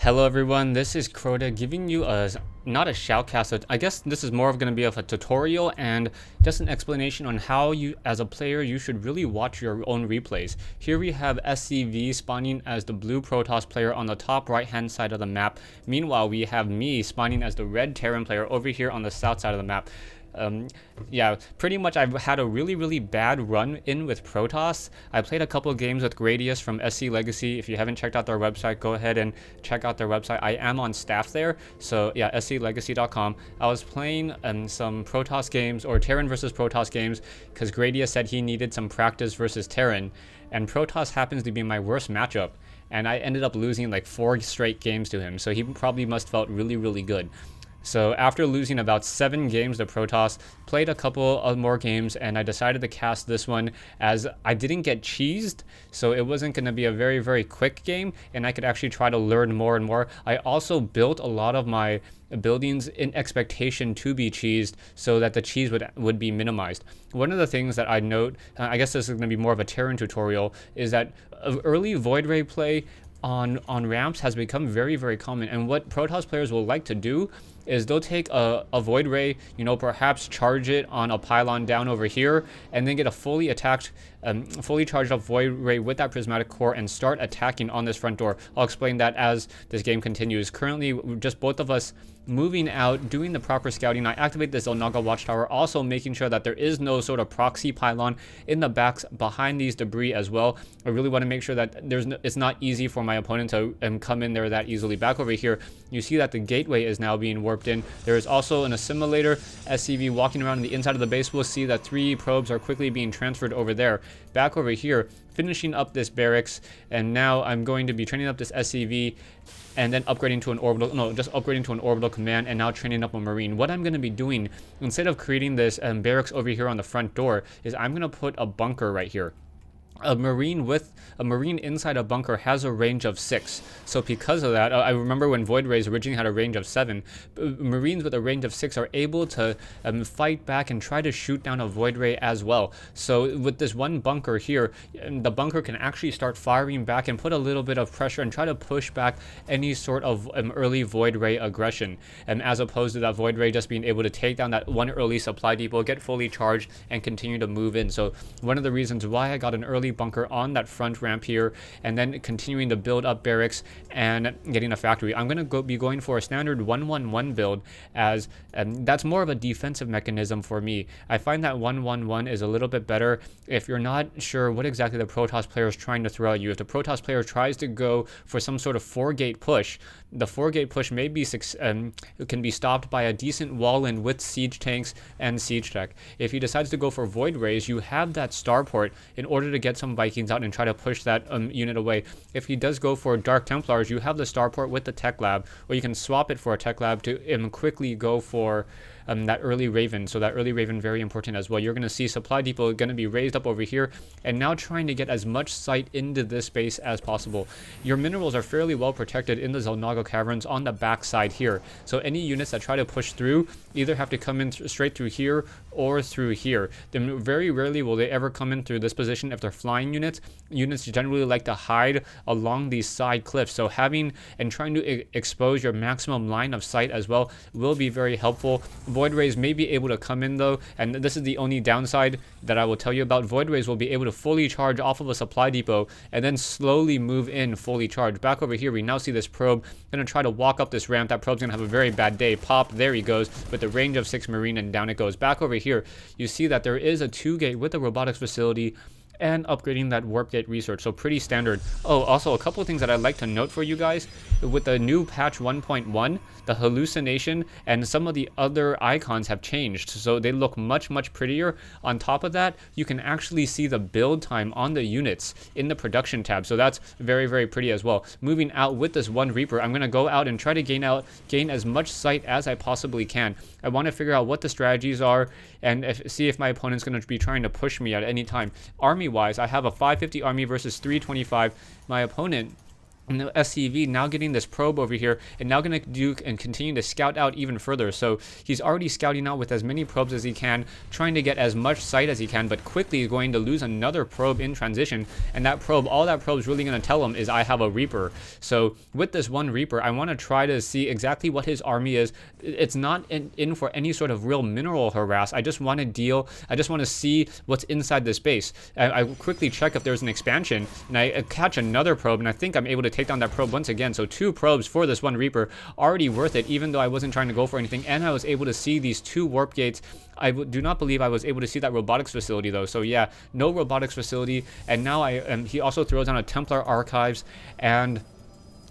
Hello everyone, this is Crota giving you not a shoutcast, so I guess this is more of going to be of a tutorial and just an explanation on how you as a player you should really watch your own replays. Here we have SCV spawning as the blue Protoss player on the top right hand side of the map. Meanwhile we have me spawning as the red Terran player over here on the south side of the map. Yeah, pretty much I've had a really bad run in with Protoss. I played a couple of games with Gradius from SC Legacy. If you haven't checked out their website, go ahead and check out their website. I am on staff there, so yeah, sclegacy.com. I was playing some Protoss games or Terran versus Protoss games because Gradius said he needed some practice versus Terran, and Protoss happens to be my worst matchup. And I ended up losing like 4 straight games to him, so he probably must felt really good. So after losing about 7 games to Protoss, played a couple of more games, and I decided to cast this one as I didn't get cheesed, so it wasn't going to be a very quick game, and I could actually try to learn more and more. I also built a lot of my buildings in expectation to be cheesed so that the cheese would be minimized. One of the things that I note, I guess this is going to be more of a Terran tutorial, is that early Void Ray play on ramps has become very common, and what Protoss players will like to do is they'll take a Void Ray, perhaps charge it on a pylon down over here, and then get a fully charged up Void Ray with that prismatic core and start attacking on this front door. I'll explain that as this game continues. Currently, just both of us moving out, doing the proper scouting. I activate the Xel'Naga watchtower, also making sure that there is no sort of proxy pylon in the backs behind these debris as well. I really want to make sure that it's not easy for my opponent to come in there that easily. Back over here, you see that the gateway is now being warped in. There is also an assimilator SCV walking around on the inside of the base. We'll see that 3 probes are quickly being transferred over there. Back over here, finishing up this barracks, and now I'm going to be training up this SCV and then upgrading to an orbital command, and now training up a marine. What I'm going to be doing, instead of creating this barracks over here on the front door, is I'm going to put a bunker right here. A marine inside a bunker has a range of 6. So because of that, I remember when Void Rays originally had a range of 7. Marines with a range of 6 are able to fight back and try to shoot down a Void Ray as well. So with this one bunker here, the bunker can actually start firing back and put a little bit of pressure and try to push back any sort of early Void Ray aggression, as opposed to that Void Ray just being able to take down that one early supply depot, get fully charged, and continue to move in. So one of the reasons why I got an early bunker on that front ramp here, and then continuing to build up barracks and getting a factory. I'm going to be going for a standard 1-1-1 build, as that's more of a defensive mechanism for me. I find that 1-1-1 is a little bit better if you're not sure what exactly the Protoss player is trying to throw at you. If the Protoss player tries to go for some sort of 4-gate push, the 4-gate push may be can be stopped by a decent wall in with siege tanks and siege tech. If he decides to go for Void Rays, you have that starport in order to get some Vikings out and try to push that unit away. If he does go for Dark Templars, you have the starport with the tech lab, or you can swap it for a tech lab to quickly go for that early Raven. So that early Raven, very important as well. You're going to see supply depot going to be raised up over here, and now trying to get as much sight into this base as possible. Your minerals are fairly well protected in the Xel'Naga Caverns on the back side here, so any units that try to push through either have to come in straight through here or through here. Then very rarely will they ever come in through this position. If they're flying units generally like to hide along these side cliffs, so having and trying to expose your maximum line of sight as well will be very helpful. Void Rays may be able to come in though, and this is the only downside that I will tell you about. Void Rays will be able to fully charge off of a supply depot and then slowly move in fully charged. Back over here, we now see this probe going to try to walk up this ramp. That probe's going to have a very bad day. Pop, there he goes with the range of 6 marine, and down it goes. Back over here, you see that there is a 2-gate with a robotics facility and upgrading that warp gate research, so pretty standard. Oh, also a couple of things that I'd like to note for you guys. With the new patch 1.1, the hallucination and some of the other icons have changed, so they look much prettier. On top of that, you can actually see the build time on the units in the production tab, so that's very pretty as well. Moving out with this one Reaper, I'm going to go out and try to gain as much sight as I possibly can. I want to figure out what the strategies are and see if my opponent's going to be trying to push me at any time. Army wise, I have a 550 army versus 325. My opponent And the SCV now getting this probe over here and now going to do and continue to scout out even further. So he's already scouting out with as many probes as he can, trying to get as much sight as he can, but quickly is going to lose another probe in transition. And that probe, all that probe is really going to tell him is I have a Reaper. So with this one Reaper, I want to try to see exactly what his army is. It's not in for any sort of real mineral harass. I just want to see what's inside this base. I quickly check if there's an expansion, and I catch another probe, and I think I'm able to take down that probe once again. So 2 probes for this one Reaper, already worth it, even though I wasn't trying to go for anything, and I was able to see these 2 warp gates. I do not believe I was able to see that robotics facility though. So yeah, no robotics facility, and now he also throws down a Templar archives and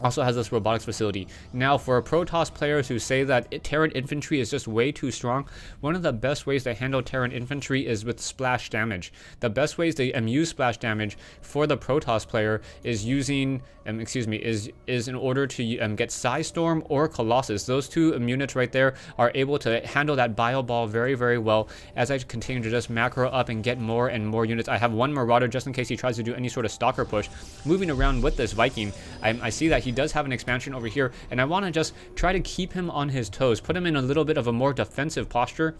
also has this robotics facility. Now, for Protoss players who say that Terran infantry is just way too strong, one of the best ways to handle Terran infantry is with splash damage. The best ways to use splash damage for the Protoss player is using, is in order to get Psystorm or Colossus. Those 2 units right there are able to handle that bio ball very, very well. As I continue to just macro up and get more and more units, I have 1 Marauder just in case he tries to do any sort of stalker push. Moving around with this Viking, I see that he does have an expansion over here, and I want to just try to keep him on his toes, put him in a little bit of a more defensive posture,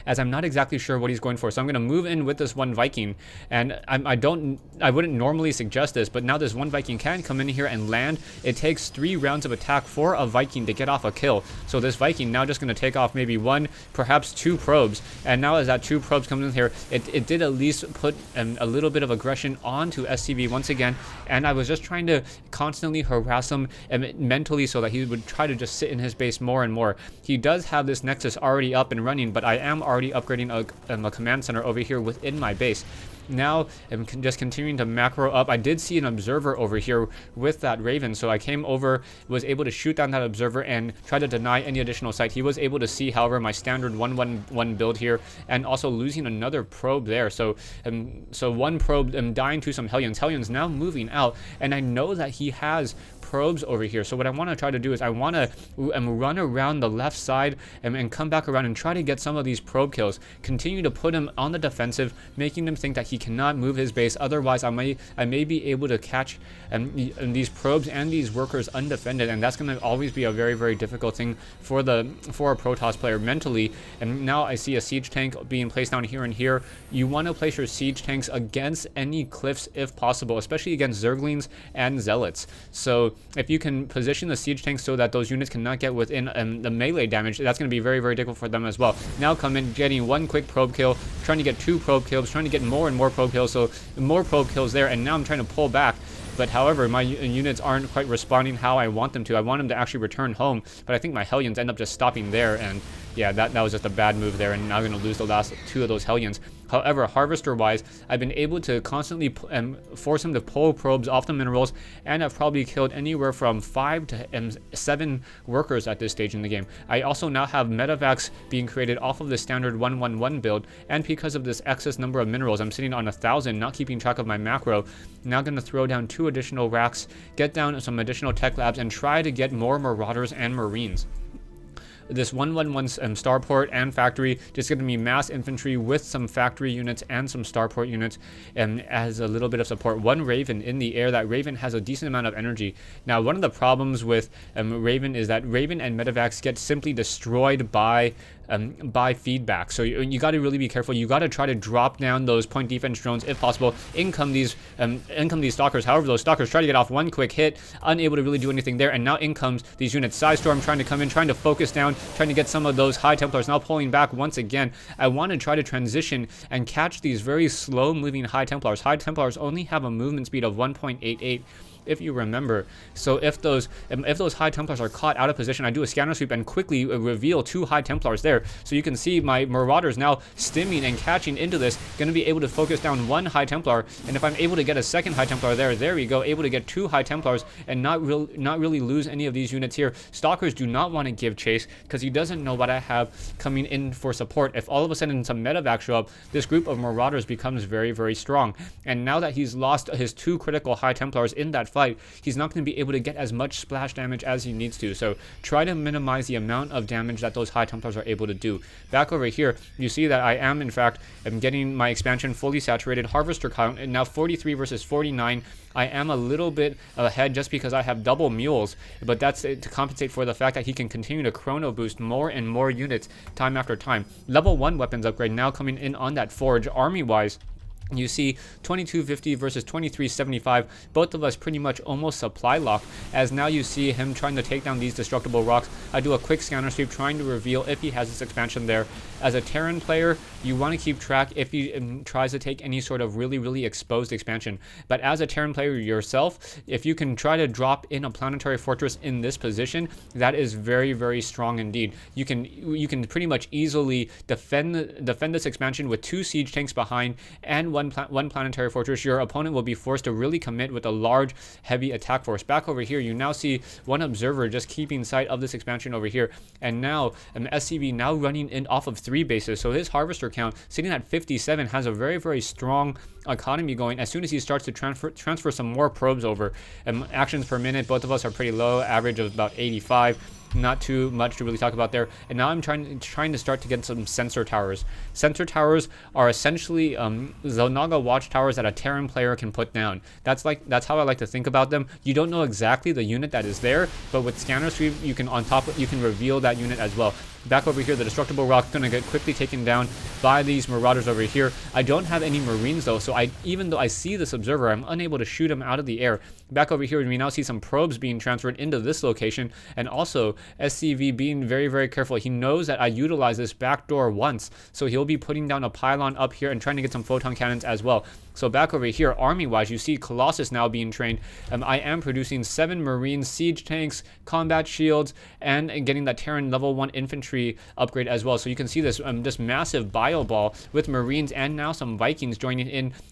as I'm not exactly sure what he's going for. So I'm going to move in with this one Viking, and I wouldn't normally suggest this, but now this one Viking can come in here and land. It takes 3 rounds of attack for a Viking to get off a kill. So this Viking now just going to take off maybe 1, perhaps 2 probes, and now as that 2 probes comes in here, it did at least put a little bit of aggression onto SCV once again, and I was just trying to constantly harass him mentally so that he would try to just sit in his base more and more. He does have this Nexus already up and running, but I am already upgrading a command center over here within my base. Now I'm just continuing to macro up. I did see an observer over here with that Raven, so I came over, was able to shoot down that observer and try to deny any additional sight. He was able to see, however, my standard 1-1-1 build here, and also losing another probe there. So 1 probe dying to some Hellions. Hellions now moving out, and I know that he has probes over here. So what I want to try to do is I want to run around the left side and come back around and try to get some of these probe kills. Continue to put him on the defensive, making him think that he cannot move his base. Otherwise, I may be able to catch these probes and these workers undefended, and that's going to always be a very, very difficult thing for a Protoss player mentally. And now I see a siege tank being placed down here and here. You want to place your siege tanks against any cliffs if possible, especially against Zerglings and Zealots. So if you can position the siege tanks so that those units cannot get within the melee damage, that's going to be very, very difficult for them as well. Now come in, getting 1 quick probe kill, trying to get 2 probe kills, trying to get more and more probe kills, so more probe kills there, and now I'm trying to pull back. But however, my units aren't quite responding how I want them to. I want them to actually return home, but I think my Hellions end up just stopping there, and yeah, that was just a bad move there, and now I'm going to lose the last 2 of those Hellions. However, Harvester-wise, I've been able to constantly force him to pull probes off the minerals, and I've probably killed anywhere from 5 to 7 workers at this stage in the game. I also now have medevacs being created off of the standard 1-1-1 build, and because of this excess number of minerals, I'm sitting on 1,000, not keeping track of my macro. Now going to throw down 2 additional racks, get down some additional tech labs, and try to get more Marauders and Marines. This 1-1-1 starport and factory just going to be mass infantry with some factory units and some starport units, and as a little bit of support. 1 Raven in the air. That Raven has a decent amount of energy. Now, one of the problems with Raven is that Raven and medevacs get simply destroyed by feedback. So you got to really be careful. You got to try to drop down those point defense drones if possible. In come these stalkers. However, those stalkers try to get off 1 quick hit, unable to really do anything there. And now in comes these units. Psystorm trying to come in, trying to focus down, trying to get some of those High Templars. Now pulling back once again. I want to try to transition and catch these very slow moving High Templars. High Templars only have a movement speed of 1.88. if you remember. So if those High Templars are caught out of position, I do a scanner sweep and quickly reveal 2 High Templars there. So you can see my Marauders now stimming and catching into this, going to be able to focus down 1 High Templar, and if I'm able to get a 2nd High Templar there we go, able to get 2 High Templars and not really lose any of these units here. Stalkers do not want to give chase because he doesn't know what I have coming in for support. If all of a sudden some medevac show up, this group of Marauders becomes very, very strong. And now that he's lost his 2 critical High Templars in that fight, he's not going to be able to get as much splash damage as he needs to. So try to minimize the amount of damage that those High Templars are able to do. Back over here, you see that I am, in fact, getting my expansion fully saturated. Harvester count, and now 43 versus 49. I am a little bit ahead just because I have double mules, but that's to compensate for the fact that he can continue to chrono boost more and more units time after time. Level 1 weapons upgrade now coming in on that forge. Army-wise, you see 2250 versus 2375, both of us pretty much almost supply lock, as now you see him trying to take down these destructible rocks. I do a quick scanner sweep trying to reveal if he has this expansion there. As a Terran player, you want to keep track if he tries to take any sort of really exposed expansion. But as a Terran player yourself, if you can try to drop in a planetary fortress in this position, that is very strong indeed. You can pretty much easily defend this expansion with 2 siege tanks behind and one planetary fortress. Your opponent will be forced to really commit with a large, heavy attack force. Back over here, you now see one observer just keeping sight of this expansion over here. And now, SCV now running in off of 3 bases. So his harvester count, sitting at 57, has a very strong economy going. As soon as he starts to transfer some more probes over, actions per minute, both of us are pretty low, average of about 85. Not too much to really talk about there. And now I'm trying to start to get some sensor towers. Sensor towers are essentially Xel'Naga watchtowers that a Terran player can put down. That's how I like to think about them. You don't know exactly the unit that is there, but with scanner sweep you can reveal that unit as well. Back over here, the destructible rock gonna get quickly taken down by these marauders over here. I don't have any marines though, so even though I see this observer, I'm unable to shoot him out of the air. Back over here, we now see some probes being transferred into this location, and also SCV being very careful. He knows that I utilize this back door once, so he'll be putting down a pylon up here and trying to get some photon cannons as well. So back over here, army-wise, you see Colossus now being trained. I am producing 7 marine siege tanks, combat shields, and getting that Terran level 1 infantry upgrade as well. So you can see this this massive bio ball with marines and now some Vikings joining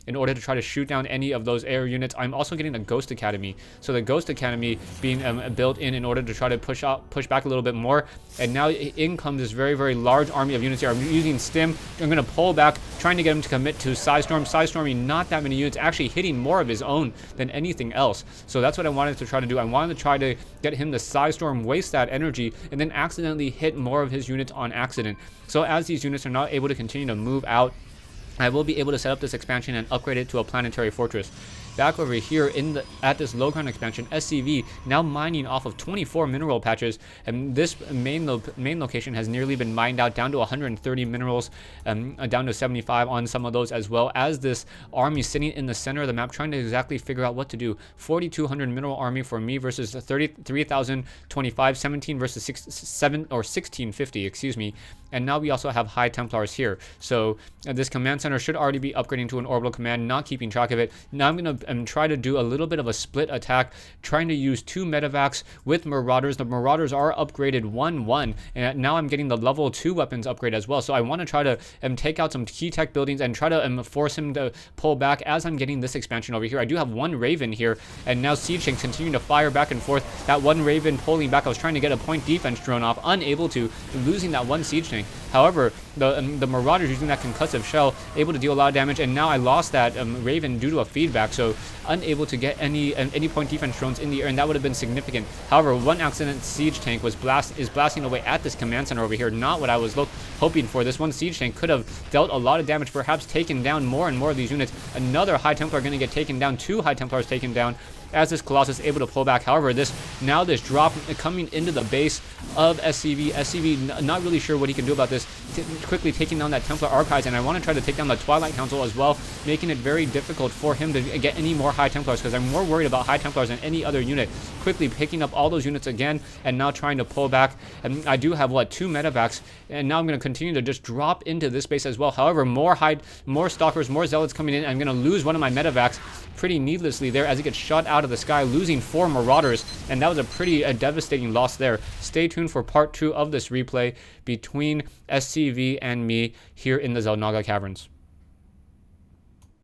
in order to try to shoot down any of those air units. I'm also getting a Ghost Academy. So the Ghost Academy being built in order to try to push back a little bit more. And now in comes this very large army of units here. I'm using Stim. I'm going to pull back, trying to get him to commit to Psystorm. Psystorming not that many units, actually hitting more of his own than anything else. So that's what I wanted to try to do. I wanted to try to get him to Psystorm, waste that energy, and then accidentally hit more of his units on accident. So as these units are not able to continue to move out, I will be able to set up this expansion and upgrade it to a planetary fortress. Back over here at this low ground expansion, SCV now mining off of 24 mineral patches, and this main location has nearly been mined out down to 130 minerals, down to 75 on some of those, as well as this army sitting in the center of the map trying to exactly figure out what to do. 4,200 mineral army for me versus 33,025, 17 versus 1650, excuse me. And now we also have High Templars here. So this command center should already be upgrading to an orbital command, not keeping track of it. Now I'm going to try to do a little bit of a split attack, trying to use 2 medevacs with Marauders. The Marauders are upgraded 1-1, and now I'm getting the level 2 weapons upgrade as well. So I want to try to take out some key tech buildings and try to force him to pull back as I'm getting this expansion over here. I do have 1 Raven here, and now Siege Tanks continuing to fire back and forth. That 1 Raven pulling back. I was trying to get a point defense drone off, unable to, losing that 1 Siege Tank. However, the Marauders using that concussive shell, able to deal a lot of damage, and now I lost that Raven due to a feedback, so unable to get any point defense drones in the air, and that would have been significant. However, 1 accident siege tank is blasting away at this command center over here, not what I was hoping for. This 1 siege tank could have dealt a lot of damage, perhaps taken down more and more of these units. Another High Templar going to get taken down, 2 High Templars taken down, as this Colossus is able to pull back. However, this drop coming into the base of SCV. SCV not really sure what he can do about this. Quickly taking down that Templar Archives, and I want to try to take down the Twilight Council as well, making it very difficult for him to get any more High Templars, because I'm more worried about High Templars than any other unit. Quickly picking up all those units again, and now trying to pull back. And I do have 2 medevacs, and now I'm going to continue to just drop into this base as well. However, more Stalkers, more Zealots coming in. I'm going to lose one of my medevacs pretty needlessly there as it gets shot out of the sky, losing 4 Marauders, and that was a pretty devastating loss there. Stay tuned for part 2 of this replay between SCV and me here in the Xel'Naga Caverns.